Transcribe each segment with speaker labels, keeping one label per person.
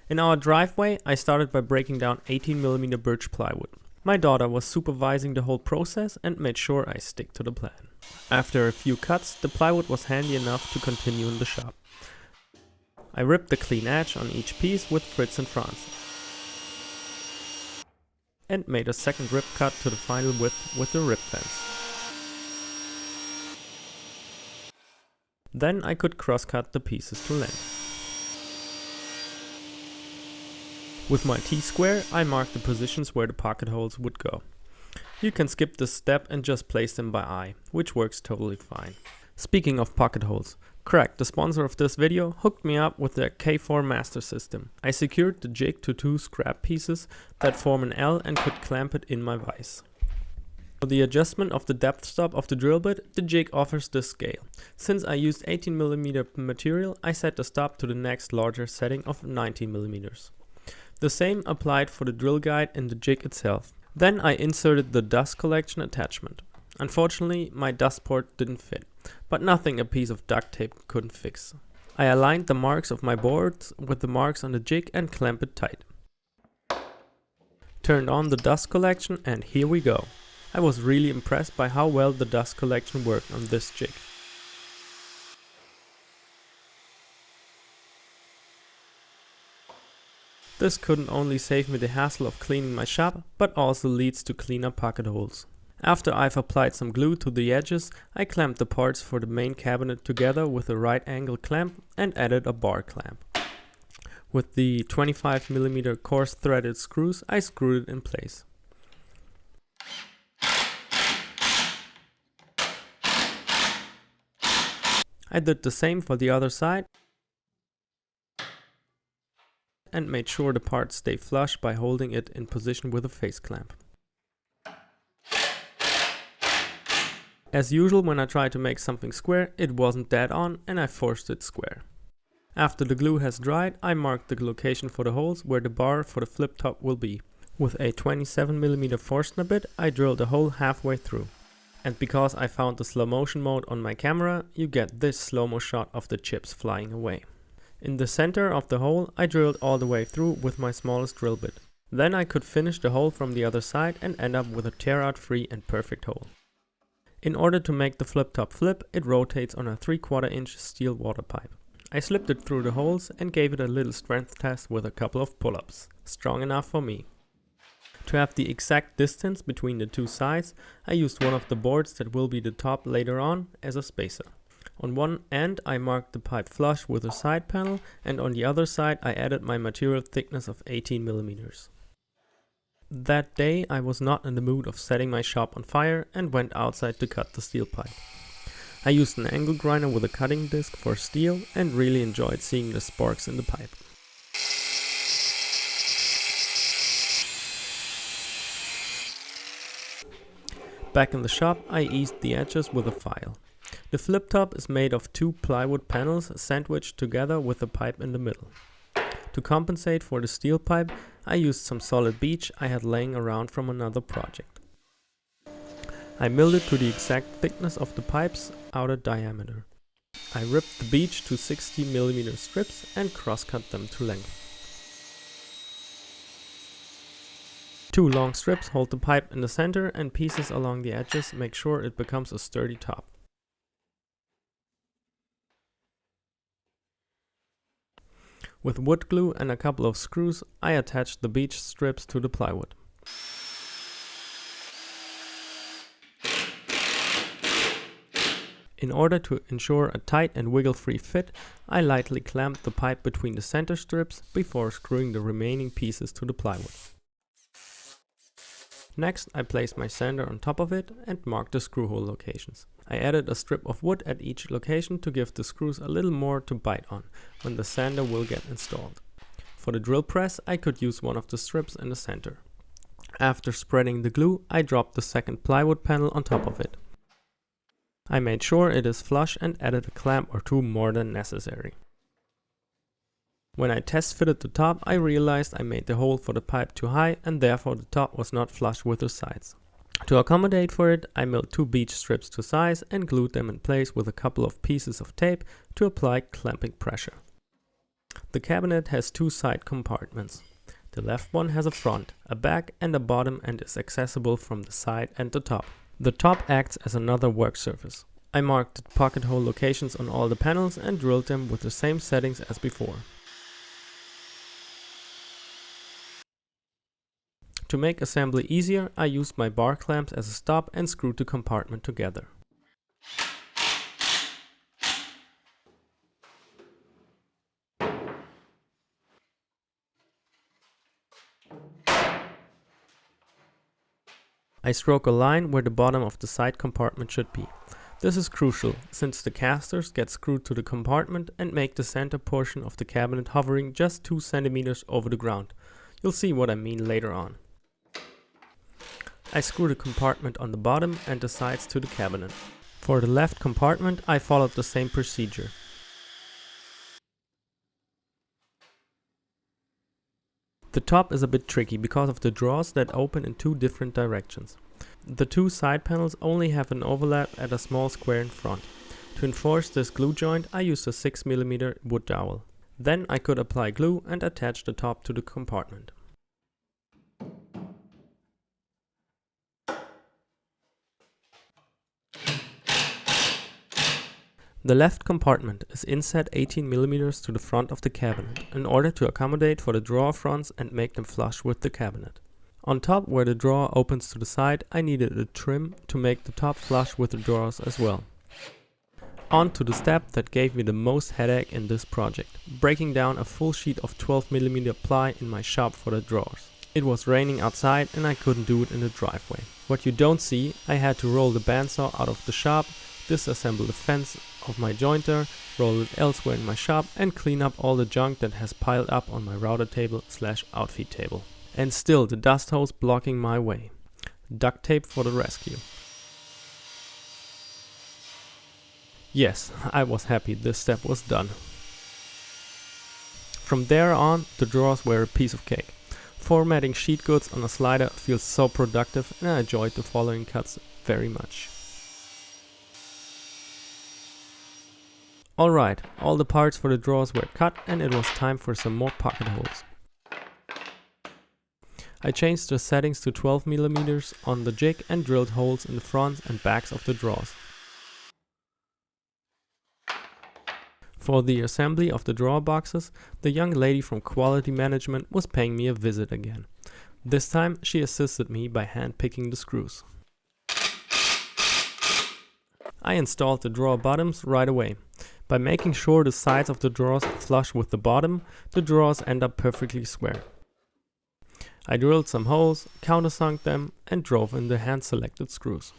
Speaker 1: In our driveway, I started by breaking down 18mm birch plywood. My daughter was supervising the whole process and made sure I stick to the plan. After a few cuts, the plywood was handy enough to continue in the shop. I ripped the clean edge on each piece with Fritz and Franz and made a second rip cut to the final width with the rip fence. Then I could cross-cut the pieces to length. With my T-square, I marked the positions where the pocket holes would go. You can skip this step and just place them by eye, which works totally fine. Speaking of pocket holes, Craig, the sponsor of this video, hooked me up with their K4 master system. I secured the jig to 2 scrap pieces that form an L and could clamp it in my vise. For the adjustment of the depth stop of the drill bit, the jig offers this scale. Since I used 18mm material, I set the stop to the next larger setting of 19mm. The same applied for the drill guide and the jig itself. Then I inserted the dust collection attachment. Unfortunately, my dust port didn't fit, but nothing a piece of duct tape couldn't fix. I aligned the marks of my boards with the marks on the jig and clamped it tight. Turned on the dust collection and here we go. I was really impressed by how well the dust collection worked on this jig. This couldn't only save me the hassle of cleaning my shop, but also leads to cleaner pocket holes. After I've applied some glue to the edges, I clamped the parts for the main cabinet together with a right angle clamp and added a bar clamp. With the 25mm coarse threaded screws, I screwed it in place. I did the same for the other side and made sure the parts stay flush by holding it in position with a face clamp. As usual, when I tried to make something square, it wasn't dead on and I forced it square. After the glue has dried, I marked the location for the holes where the bar for the flip top will be. With a 27mm Forstner bit, I drilled a hole halfway through. And because I found the slow motion mode on my camera, you get this slow-mo shot of the chips flying away. In the center of the hole, I drilled all the way through with my smallest drill bit. Then I could finish the hole from the other side and end up with a tear-out free and perfect hole. In order to make the flip top flip, it rotates on a 3/4 inch steel water pipe. I slipped it through the holes and gave it a little strength test with a couple of pull-ups. Strong enough for me. To have the exact distance between the two sides, I used one of the boards that will be the top later on as a spacer. On one end I marked the pipe flush with a side panel, and on the other side I added my material thickness of 18mm. That day I was not in the mood of setting my shop on fire and went outside to cut the steel pipe. I used an angle grinder with a cutting disc for steel and really enjoyed seeing the sparks in the pipe. Back in the shop I eased the edges with a file. The flip top is made of 2 plywood panels sandwiched together with a pipe in the middle. To compensate for the steel pipe, I used some solid beech I had laying around from another project. I milled it to the exact thickness of the pipe's outer diameter. I ripped the beech to 60mm strips and cross-cut them to length. 2 long strips hold the pipe in the center and pieces along the edges make sure it becomes a sturdy top. With wood glue and a couple of screws, I attached the beech strips to the plywood. In order to ensure a tight and wiggle-free fit, I lightly clamped the pipe between the center strips before screwing the remaining pieces to the plywood. Next, I placed my sander on top of it and marked the screw hole locations. I added a strip of wood at each location to give the screws a little more to bite on when the sander will get installed. For the drill press, I could use one of the strips in the center. After spreading the glue, I dropped the second plywood panel on top of it. I made sure it is flush and added a clamp or 2 more than necessary. When I test fitted the top, I realized I made the hole for the pipe too high and therefore the top was not flush with the sides. To accommodate for it, I milled 2 beech strips to size and glued them in place with a couple of pieces of tape to apply clamping pressure. The The cabinet has two side compartments. The left one has a front, a back and a bottom and is accessible from the side and the top. The top acts as another work surface. I marked the pocket hole locations on all the panels and drilled them with the same settings as before. To make assembly easier, I used my bar clamps as a stop and screwed the compartment together. I stroke a line where the bottom of the side compartment should be. This is crucial, since the casters get screwed to the compartment and make the center portion of the cabinet hovering just 2 cm over the ground. You'll see what I mean later on. I screw the compartment on the bottom and the sides to the cabinet. For the left compartment, I followed the same procedure. The top is a bit tricky because of the drawers that open in 2 different directions. The 2 side panels only have an overlap at a small square in front. To enforce this glue joint, I used a 6 mm wood dowel. Then I could apply glue and attach the top to the compartment. The left compartment is inset 18 mm to the front of the cabinet in order to accommodate for the drawer fronts and make them flush with the cabinet. On top, where the drawer opens to the side, I needed a trim to make the top flush with the drawers as well. On to the step that gave me the most headache in this project, breaking down a full sheet of 12 mm ply in my shop for the drawers. It was raining outside and I couldn't do it in the driveway. What you don't see, I had to roll the bandsaw out of the shop, disassemble the fence of my jointer, roll it elsewhere in my shop and clean up all the junk that has piled up on my router table / outfeed table. And still the dust hose blocking my way. Duct tape for the rescue. Yes, I was happy this step was done. From there on, the drawers were a piece of cake. Formatting sheet goods on a slider feels so productive and I enjoyed the following cuts very much. Alright, all the parts for the drawers were cut and it was time for some more pocket holes. I changed the settings to 12 mm on the jig and drilled holes in the fronts and backs of the drawers. For the assembly of the drawer boxes, the young lady from quality management was paying me a visit again. This time she assisted me by hand picking the screws. I installed the drawer bottoms right away. By making sure the sides of the drawers flush with the bottom, the drawers end up perfectly square. I drilled some holes, countersunk them and drove in the hand selected screws.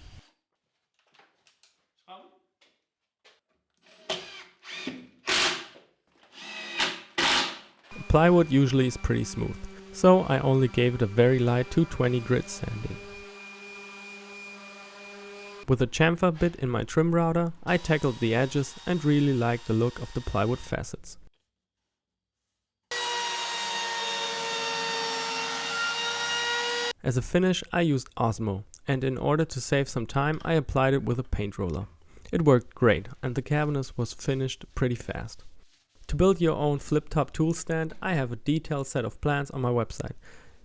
Speaker 1: Plywood usually is pretty smooth, so I only gave it a very light 220 grit sanding. With a chamfer bit in my trim router, I tackled the edges and really liked the look of the plywood facets. As a finish, I used Osmo, and in order to save some time, I applied it with a paint roller. It worked great, and the cabinet was finished pretty fast. To build your own flip-top tool stand, I have a detailed set of plans on my website.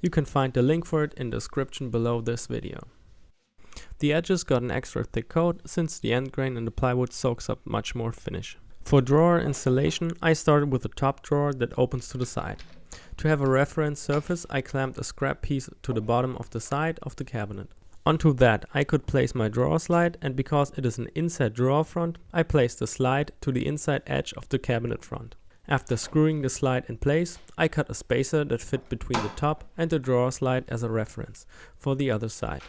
Speaker 1: You can find the link for it in the description below this video. The edges got an extra thick coat since the end grain in the plywood soaks up much more finish. For drawer installation, I started with a top drawer that opens to the side. To have a reference surface, I clamped a scrap piece to the bottom of the side of the cabinet. Onto that, I could place my drawer slide, and because it is an inside drawer front, I placed the slide to the inside edge of the cabinet front. After screwing the slide in place, I cut a spacer that fit between the top and the drawer slide as a reference for the other side.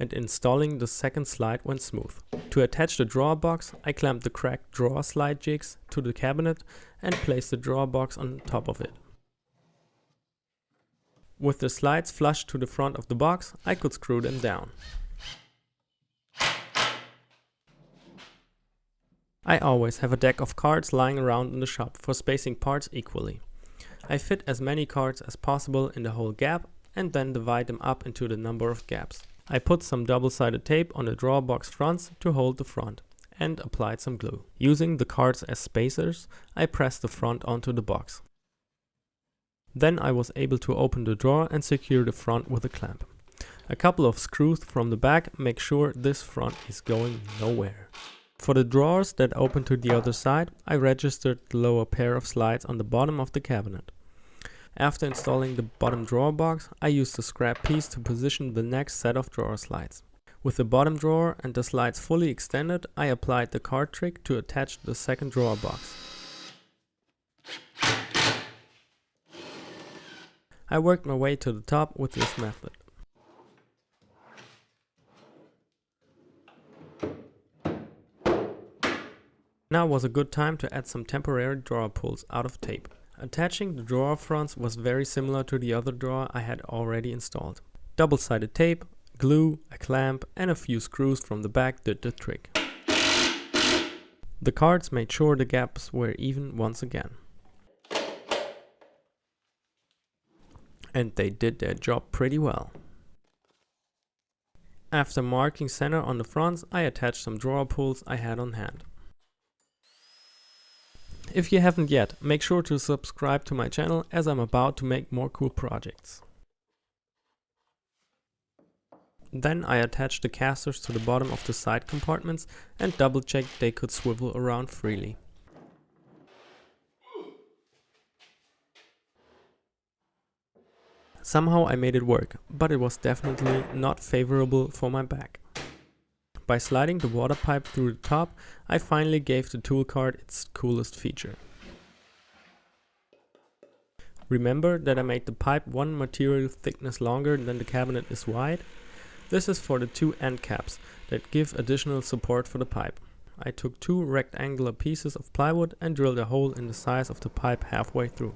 Speaker 1: And installing the second slide went smooth. To attach the drawer box, I clamped the cracked drawer slide jigs to the cabinet and placed the drawer box on top of it. With the slides flush to the front of the box, I could screw them down. I always have a deck of cards lying around in the shop for spacing parts equally. I fit as many cards as possible in the whole gap and then divide them up into the number of gaps. I put some double-sided tape on the drawer box fronts to hold the front and applied some glue. Using the cards as spacers, I pressed the front onto the box. Then I was able to open the drawer and secure the front with a clamp. A couple of screws from the back make sure this front is going nowhere. For the drawers that open to the other side, I registered the lower pair of slides on the bottom of the cabinet. After installing the bottom drawer box, I used the scrap piece to position the next set of drawer slides. With the bottom drawer and the slides fully extended, I applied the card trick to attach the second drawer box. I worked my way to the top with this method. Now was a good time to add some temporary drawer pulls out of tape. Attaching the drawer fronts was very similar to the other drawer I had already installed. Double-sided tape, glue, a clamp and a few screws from the back did the trick. The cards made sure the gaps were even once again. And they did their job pretty well. After marking center on the fronts, I attached some drawer pulls I had on hand. If you haven't yet, make sure to subscribe to my channel as I'm about to make more cool projects. Then I attached the casters to the bottom of the side compartments and double checked they could swivel around freely. Somehow I made it work, but it was definitely not favorable for my back. By sliding the water pipe through the top, I finally gave the tool cart its coolest feature. Remember that I made the pipe one material thickness longer than the cabinet is wide? This is for the two end caps that give additional support for the pipe. I took two rectangular pieces of plywood and drilled a hole in the size of the pipe halfway through.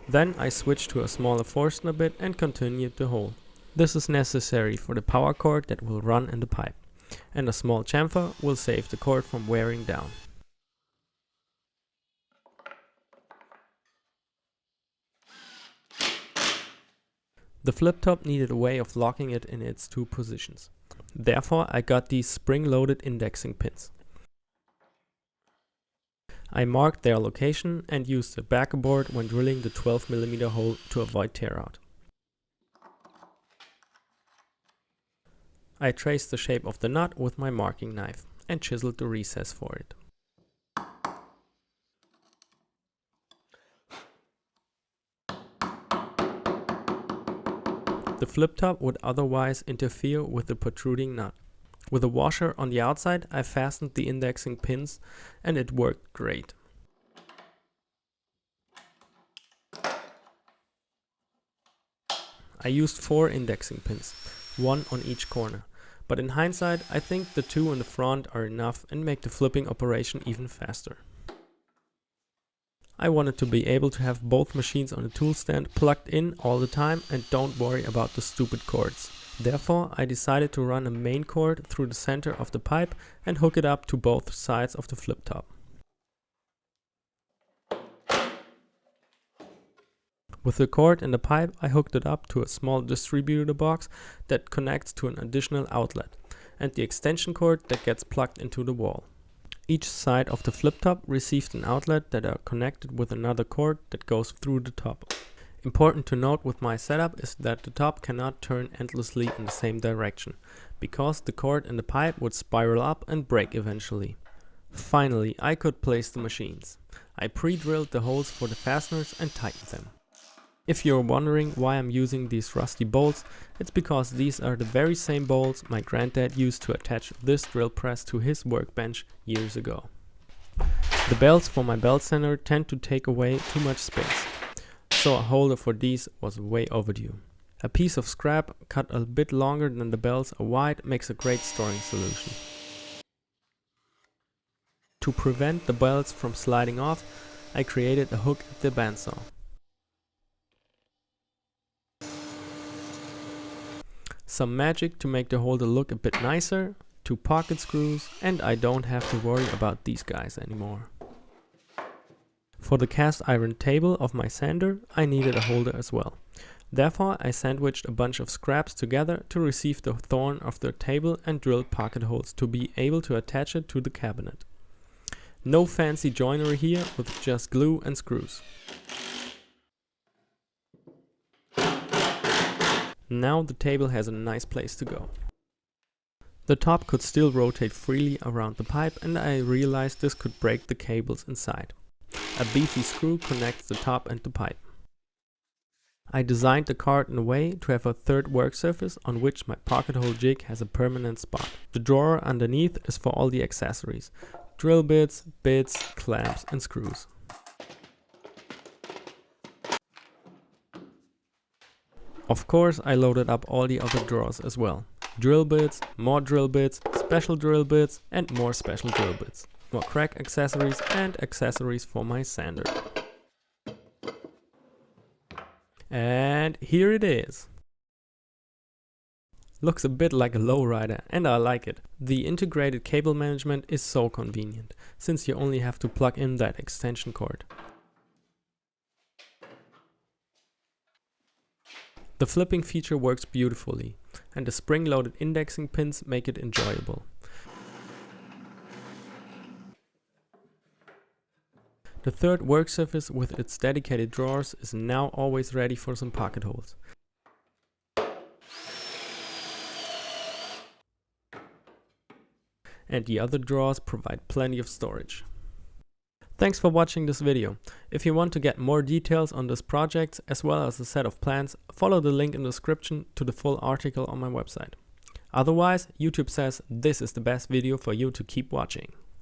Speaker 1: Then I switched to a smaller Forstner bit and continued the hole. This is necessary for the power cord that will run in the pipe, and a small chamfer will save the cord from wearing down. The flip top needed a way of locking it in its two positions. Therefore I got these spring-loaded indexing pins. I marked their location and used the backer board when drilling the 12mm hole to avoid tear out. I traced the shape of the nut with my marking knife and chiseled the recess for it. The flip top would otherwise interfere with the protruding nut. With a washer on the outside, I fastened the indexing pins and it worked great. I used 4 indexing pins, one on each corner. But in hindsight, I think the 2 in the front are enough and make the flipping operation even faster. I wanted to be able to have both machines on the tool stand plugged in all the time and don't worry about the stupid cords. Therefore, I decided to run a main cord through the center of the pipe and hook it up to both sides of the flip top. With the cord and the pipe, I hooked it up to a small distributor box that connects to an additional outlet, and the extension cord that gets plugged into the wall. Each side of the flip top received an outlet that are connected with another cord that goes through the top. Important to note with my setup is that the top cannot turn endlessly in the same direction, because the cord and the pipe would spiral up and break eventually. Finally, I could place the machines. I pre-drilled the holes for the fasteners and tightened them. If you're wondering why I'm using these rusty bolts, it's because these are the very same bolts my granddad used to attach this drill press to his workbench years ago. The belts for my belt sander tend to take away too much space, so a holder for these was way overdue. A piece of scrap cut a bit longer than the belts are wide makes a great storing solution. To prevent the belts from sliding off, I created a hook at the bandsaw. Some magic to make the holder look a bit nicer, 2 pocket screws, and I don't have to worry about these guys anymore. For the cast iron table of my sander, I needed a holder as well. Therefore, I sandwiched a bunch of scraps together to receive the thorn of the table and drilled pocket holes to be able to attach it to the cabinet. No fancy joinery here, with just glue and screws. Now the table has a nice place to go. The top could still rotate freely around the pipe, and I realized this could break the cables inside. A beefy screw connects the top and the pipe. I designed the cart in a way to have a third work surface on which my pocket hole jig has a permanent spot. The drawer underneath is for all the accessories: drill bits, clamps and screws. Of course, I loaded up all the other drawers as well. Drill bits, more drill bits, special drill bits and more special drill bits. More crack accessories and accessories for my sander. And here it is. Looks a bit like a lowrider and I like it. The integrated cable management is so convenient, since you only have to plug in that extension cord. The flipping feature works beautifully, and the spring-loaded indexing pins make it enjoyable. The third work surface with its dedicated drawers is now always ready for some pocket holes. And the other drawers provide plenty of storage. Thanks for watching this video. If you want to get more details on this project as well as a set of plans, follow the link in the description to the full article on my website. Otherwise, YouTube says this is the best video for you to keep watching.